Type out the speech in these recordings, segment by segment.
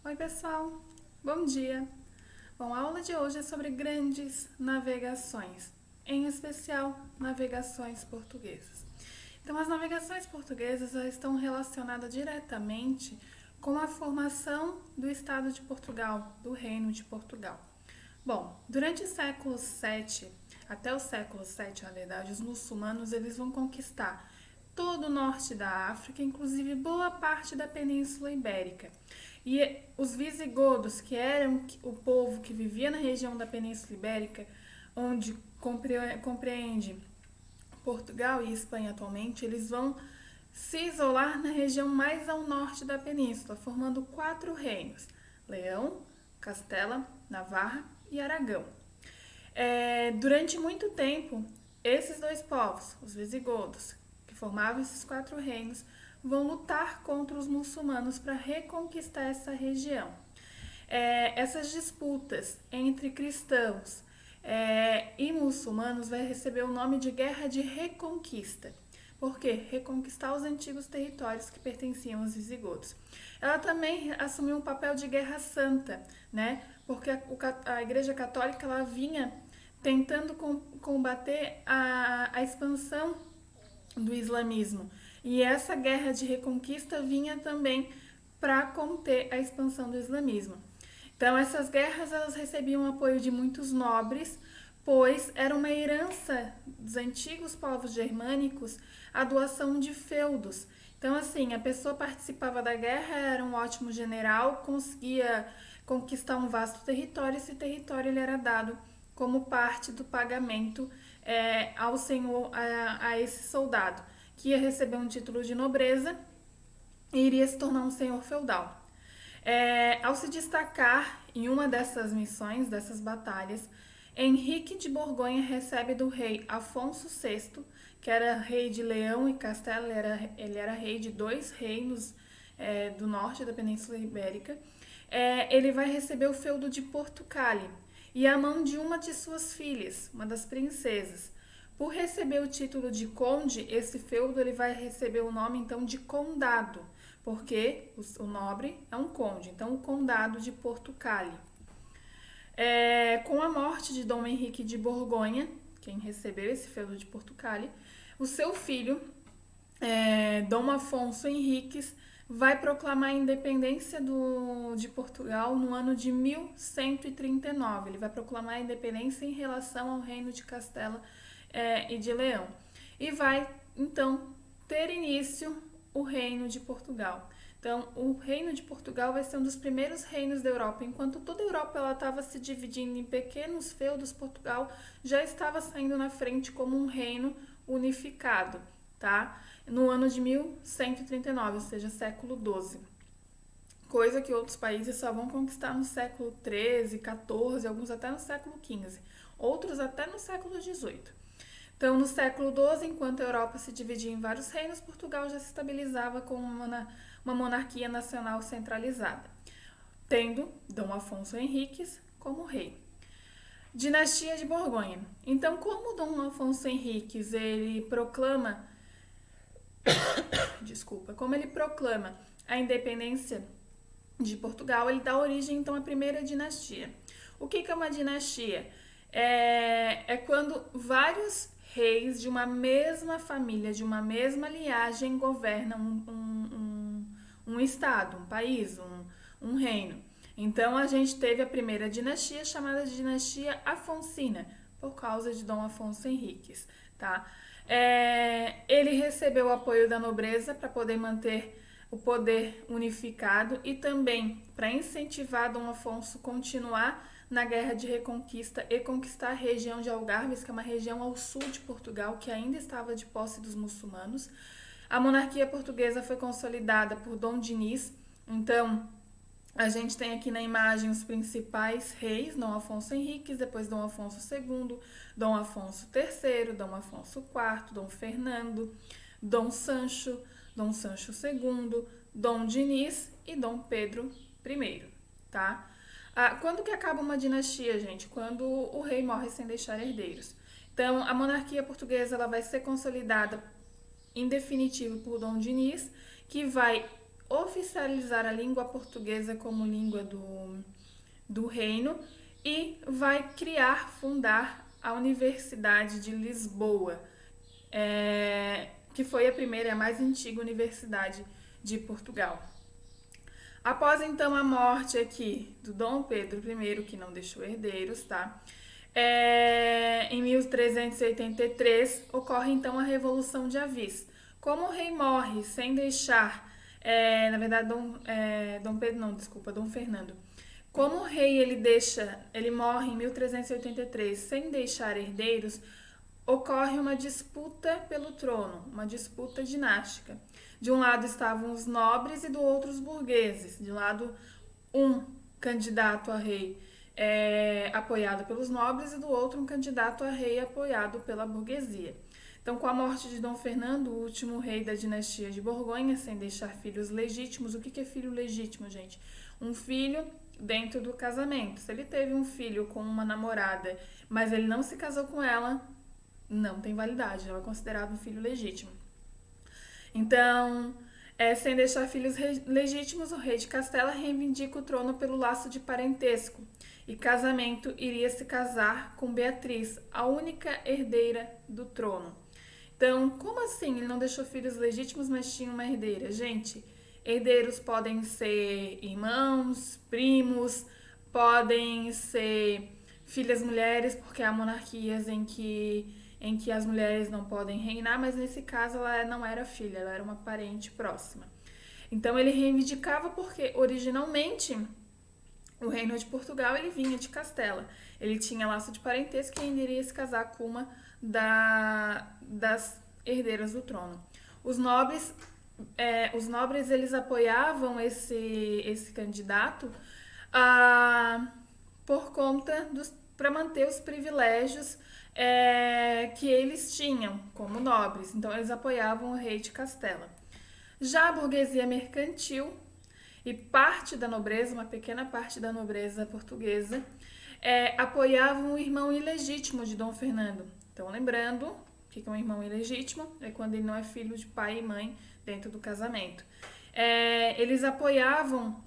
Oi, pessoal. Bom dia. Bom, a aula de hoje é sobre grandes navegações, em especial navegações portuguesas. Então, as navegações portuguesas estão relacionadas diretamente com a formação do Estado de Portugal, do Reino de Portugal. Bom, durante o século VII, até o século VII, na verdade, os muçulmanos eles vão conquistar todo o norte da África, inclusive boa parte da Península Ibérica. E os visigodos, que eram o povo que vivia na região da Península Ibérica, onde compreende Portugal e Espanha atualmente, eles vão se isolar na região mais ao norte da península, formando 4 reinos: Leão, Castela, Navarra e Aragão. Durante muito tempo, esses dois povos, os visigodos, que formavam esses 4 reinos, vão lutar contra os muçulmanos para reconquistar essa região. Essas disputas entre cristãos e muçulmanos vai receber o nome de Guerra de Reconquista. Por quê? Reconquistar os antigos territórios que pertenciam aos visigodos. Ela também assumiu um papel de guerra santa, né? Porque a Igreja Católica ela vinha tentando combater a expansão do islamismo. E essa guerra de reconquista vinha também para conter a expansão do islamismo. Então, essas guerras elas recebiam apoio de muitos nobres, pois era uma herança dos antigos povos germânicos a doação de feudos. Então, assim, a pessoa participava da guerra, era um ótimo general, conseguia conquistar um vasto território, esse território ele era dado como parte do pagamento ao senhor, a esse soldado, que ia receber um título de nobreza e iria se tornar um senhor feudal. Ao se destacar em uma dessas missões, dessas batalhas, Henrique de Borgonha recebe do rei Afonso VI, que era rei de Leão e Castela, ele era rei de 2 reinos do norte da Península Ibérica. Ele vai receber o feudo de Portugal e a mão de uma de suas filhas, uma das princesas. Por receber o título de conde, esse feudo ele vai receber o nome então de condado, porque o nobre é um conde, então o condado de Portugal. Com a morte de Dom Henrique de Borgonha, quem recebeu esse feudo de Portugal, o seu filho, Dom Afonso Henriques, vai proclamar a independência de Portugal no ano de 1139. Ele vai proclamar a independência em relação ao reino de Castela e de Leão. E vai, então, ter início o reino de Portugal. Então, o reino de Portugal vai ser um dos primeiros reinos da Europa. Enquanto toda a Europa estava se dividindo em pequenos feudos, Portugal já estava saindo na frente como um reino unificado, tá? No ano de 1139, ou seja, século XII. Coisa que outros países só vão conquistar no século XIII, XIV, alguns até no século XV, outros até no século XVIII. Então, no século XII, enquanto a Europa se dividia em vários reinos, Portugal já se estabilizava como uma monarquia nacional centralizada, tendo Dom Afonso Henriques como rei. Dinastia de Borgonha. Então, como Dom Afonso Henriques ele proclama a independência de Portugal, ele dá origem então à primeira dinastia. O que é uma dinastia? É quando vários reis de uma mesma família, de uma mesma linhagem governam um estado, um país, um reino. Então a gente teve a primeira dinastia chamada de dinastia Afonsina, por causa de Dom Afonso Henriques, tá? Ele recebeu o apoio da nobreza para poder manter o poder unificado e também para incentivar Dom Afonso a continuar na Guerra de Reconquista e conquistar a região de Algarves, que é uma região ao sul de Portugal que ainda estava de posse dos muçulmanos. A monarquia portuguesa foi consolidada por Dom Dinis. Então, a gente tem aqui na imagem os principais reis: Dom Afonso Henriques, depois Dom Afonso II, Dom Afonso III, Dom Afonso IV, Dom Fernando, Dom Sancho II, Dom Dinis e Dom Pedro I, tá? Quando que acaba uma dinastia, gente? Quando o rei morre sem deixar herdeiros. Então, a monarquia portuguesa ela vai ser consolidada em definitivo por Dom Dinis, que vai oficializar a língua portuguesa como língua do reino e vai fundar a Universidade de Lisboa, que foi a primeira e a mais antiga universidade de Portugal. Após então a morte aqui do Dom Pedro I, que não deixou herdeiros, tá? Em 1383 ocorre então a Revolução de Avis. Como o rei morre sem deixar, na verdade Dom Fernando. Como o rei ele morre em 1383 sem deixar herdeiros, ocorre uma disputa pelo trono, uma disputa dinástica. De um lado estavam os nobres e do outro os burgueses. De um lado, um candidato a rei apoiado pelos nobres e do outro um candidato a rei apoiado pela burguesia. Então, com a morte de Dom Fernando, o último rei da dinastia de Borgonha, sem deixar filhos legítimos. O que é filho legítimo, gente? Um filho dentro do casamento. Se ele teve um filho com uma namorada, mas ele não se casou com ela, não tem validade, não é considerado um filho legítimo. Então, sem deixar filhos legítimos, o rei de Castela reivindica o trono pelo laço de parentesco e casamento iria se casar com Beatriz, a única herdeira do trono. Então, como assim ele não deixou filhos legítimos, mas tinha uma herdeira? Gente, herdeiros podem ser irmãos, primos, podem ser filhas mulheres, porque há monarquias em que as mulheres não podem reinar, mas nesse caso ela não era filha, ela era uma parente próxima. Então ele reivindicava porque originalmente o reino de Portugal ele vinha de Castela. Ele tinha laço de parentesco e ainda iria se casar com uma das herdeiras do trono. Os nobres eles apoiavam esse candidato por conta para manter os privilégios que eles tinham como nobres. Então eles apoiavam o rei de Castela. Já a burguesia mercantil e parte da nobreza, uma pequena parte da nobreza portuguesa, apoiavam o irmão ilegítimo de Dom Fernando. Então, lembrando, o que é um irmão ilegítimo? É quando ele não é filho de pai e mãe dentro do casamento. Eles apoiavam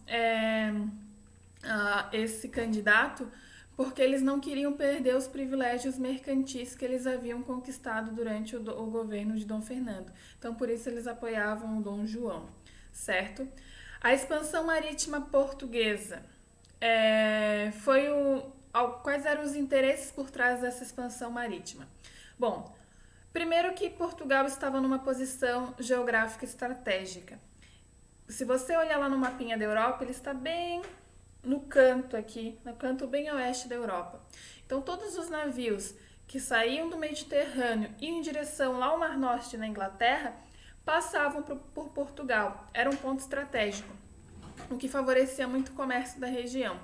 esse candidato porque eles não queriam perder os privilégios mercantis que eles haviam conquistado durante o governo de Dom Fernando. Então, por isso, eles apoiavam o Dom João, certo? A expansão marítima portuguesa. Quais eram os interesses por trás dessa expansão marítima? Bom, primeiro que Portugal estava numa posição geográfica estratégica. Se você olhar lá no mapinha da Europa, ele está bem no canto aqui, no canto bem oeste da Europa. Então, todos os navios que saíam do Mediterrâneo e em direção lá ao Mar Norte na Inglaterra, passavam por Portugal. Era um ponto estratégico, o que favorecia muito o comércio da região.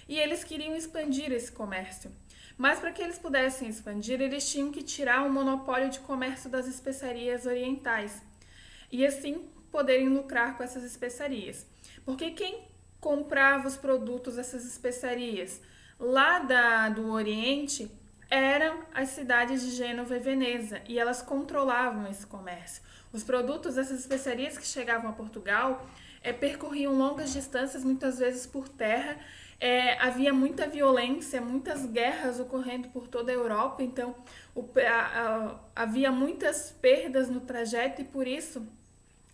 E eles queriam expandir esse comércio. Mas para que eles pudessem expandir, eles tinham que tirar o monopólio de comércio das especiarias orientais. E assim poderem lucrar com essas especiarias. Porque quem comprava os produtos dessas especiarias lá do Oriente eram as cidades de Gênova e Veneza. E elas controlavam esse comércio. Os produtos dessas especiarias que chegavam a Portugal percorriam longas distâncias, muitas vezes por terra. Havia muita violência, muitas guerras ocorrendo por toda a Europa, então havia muitas perdas no trajeto e por isso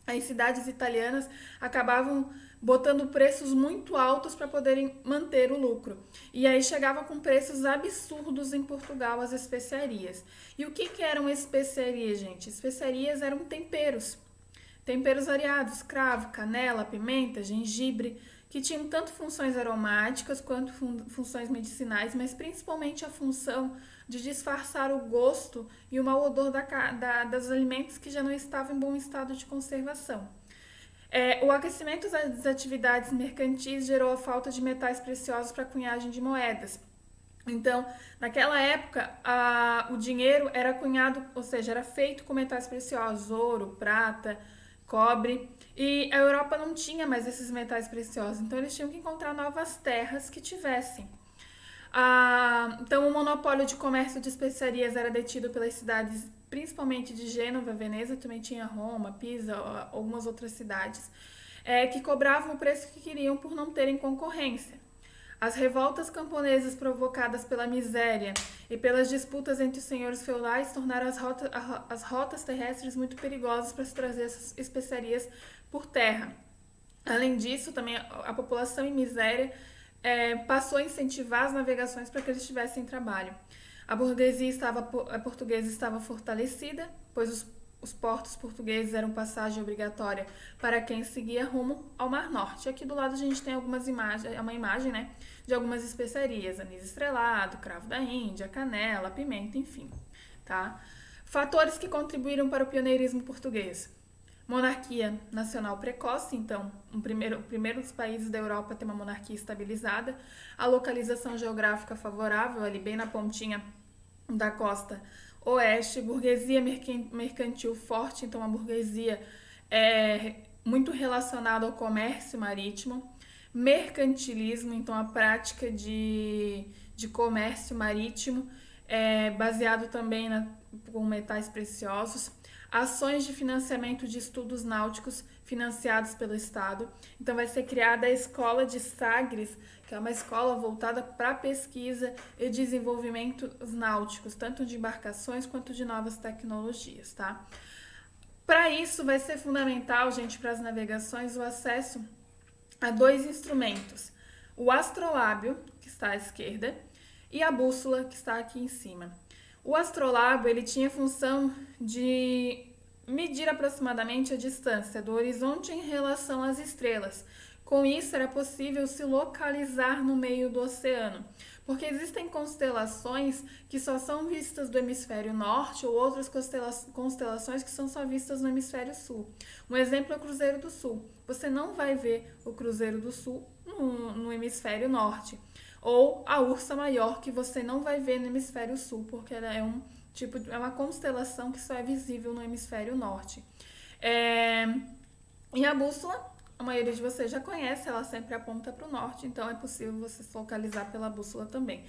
as cidades italianas acabavam botando preços muito altos para poderem manter o lucro. E aí chegava com preços absurdos em Portugal as especiarias. E o que eram especiarias, gente? Especiarias eram temperos variados, cravo, canela, pimenta, gengibre, que tinham tanto funções aromáticas quanto funções medicinais, mas principalmente a função de disfarçar o gosto e o mau odor dos alimentos que já não estavam em bom estado de conservação. O aquecimento das atividades mercantis gerou a falta de metais preciosos para a cunhagem de moedas. Então, naquela época, o dinheiro era cunhado, ou seja, era feito com metais preciosos, ouro, prata, cobre, e a Europa não tinha mais esses metais preciosos, então eles tinham que encontrar novas terras que tivessem. Então o monopólio de comércio de especiarias era detido pelas cidades, principalmente de Gênova, Veneza, também tinha Roma, Pisa, algumas outras cidades. que cobravam o preço que queriam por não terem concorrência. As revoltas camponesas provocadas pela miséria e pelas disputas entre os senhores feudais tornaram as rotas terrestres muito perigosas para se trazer essas especiarias por terra. Além disso, também a população em miséria passou a incentivar as navegações para que eles tivessem trabalho. A burguesia portuguesa estava fortalecida, pois os portos portugueses eram passagem obrigatória para quem seguia rumo ao Mar Norte. Aqui do lado a gente tem uma imagem, né, de algumas especiarias, anis estrelado, cravo da Índia, canela, pimenta, enfim. Tá? Fatores que contribuíram para o pioneirismo português. Monarquia nacional precoce, então, o primeiro dos países da Europa a ter uma monarquia estabilizada. A localização geográfica favorável, ali bem na pontinha da costa oeste. Burguesia mercantil forte, então a burguesia é muito relacionada ao comércio marítimo. Mercantilismo, então a prática de comércio marítimo, baseado também com metais preciosos. Ações de financiamento de estudos náuticos financiados pelo Estado. Então vai ser criada a Escola de Sagres, que é uma escola voltada para pesquisa e desenvolvimento náuticos, tanto de embarcações quanto de novas tecnologias, tá? Para isso vai ser fundamental, gente, para as navegações, o acesso a 2 instrumentos. O astrolábio, que está à esquerda, e a bússola, que está aqui em cima. O astrolábio ele tinha a função de medir aproximadamente a distância do horizonte em relação às estrelas. Com isso, era possível se localizar no meio do oceano, porque existem constelações que só são vistas do hemisfério norte ou outras constelações que são só vistas no hemisfério sul. Um exemplo é o Cruzeiro do Sul. Você não vai ver o Cruzeiro do Sul no hemisfério norte. Ou a Ursa Maior, que você não vai ver no hemisfério sul, porque ela é uma constelação que só é visível no hemisfério norte. E a bússola, a maioria de vocês já conhece, ela sempre aponta para o norte, então é possível você se localizar pela bússola também.